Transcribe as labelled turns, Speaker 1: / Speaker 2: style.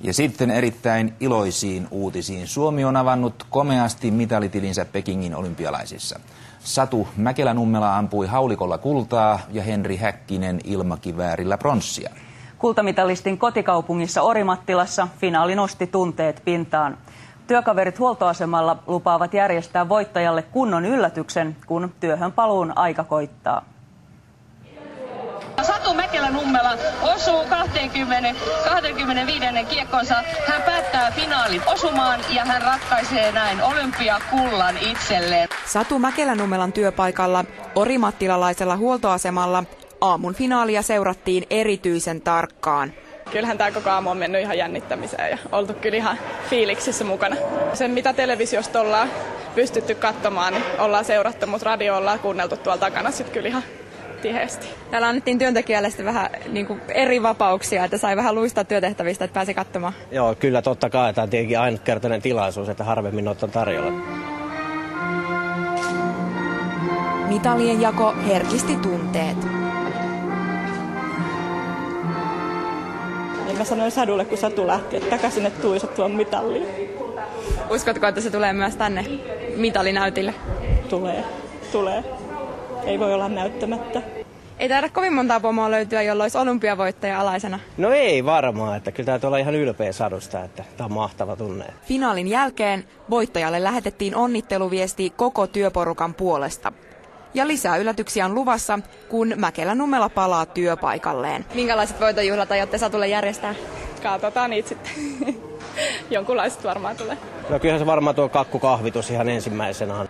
Speaker 1: Ja sitten erittäin iloisiin uutisiin. Suomi on avannut komeasti mitalitilinsä Pekingin olympialaisissa. Satu Mäkelä-Nummela ampui haulikolla kultaa ja Henri Häkkinen ilmakiväärillä pronssia.
Speaker 2: Kultamitalistin kotikaupungissa Orimattilassa finaali nosti tunteet pintaan. Työkaverit huoltoasemalla lupaavat järjestää voittajalle kunnon yllätyksen, kun työhön paluun aika koittaa.
Speaker 3: Satu Mäkelä-Nummela osuu 25. kiekkonsa. Hän päättää finaalin osumaan ja hän ratkaisee näin olympiakullan itselleen.
Speaker 4: Satu Mäkelä-Nummelan työpaikalla orimattilalaisella huoltoasemalla aamun finaalia seurattiin erityisen tarkkaan.
Speaker 5: Kyllähän tämä koko aamu on mennyt ihan jännittämiseen ja oltu kyllä ihan fiiliksissä mukana. Sen mitä televisiosta ollaan pystytty katsomaan, niin ollaan seurattu, mutta radio ollaan kuunneltu tuolla takana sitten kyllä ihan tiheästi.
Speaker 4: Täällä annettiin työntekijälle sitten vähän niin kuin eri vapauksia, että sai vähän luistaa työtehtävistä, että pääsi katsomaan.
Speaker 6: Joo, kyllä totta kai. Tämä on tietenkin ainutkertainen tilaisuus, että harvemmin noita on tarjolla.
Speaker 4: Mitalien jako herkisti tunteet.
Speaker 5: Mä sanoin Sadulle, kun Satu lähti, että takaisin, että tuisat tuon mitalliin.
Speaker 4: Uskotko, että se tulee myös tänne mitalinäytille?
Speaker 5: Tulee. Ei voi olla näyttämättä.
Speaker 4: Ei taida kovin montaa pomoa löytyä, jolla olisi olympiavoittaja alaisena.
Speaker 6: No ei varmaan, että kyllä täytyy olla ihan ylpeä Sadusta, että tämä on mahtava tunne.
Speaker 4: Finaalin jälkeen voittajalle lähetettiin onnitteluviesti koko työporukan puolesta. Ja lisää yllätyksiä on luvassa, kun Mäkelä-Nummela palaa työpaikalleen. Minkälaiset voitonjuhlat aiotte Satulle järjestää?
Speaker 5: Katsotaan niitä sitten. Jonkunlaiset varmaan tulee.
Speaker 6: No kyllähän se varmaan tuo kakkukahvitus ihan ensimmäisenä on.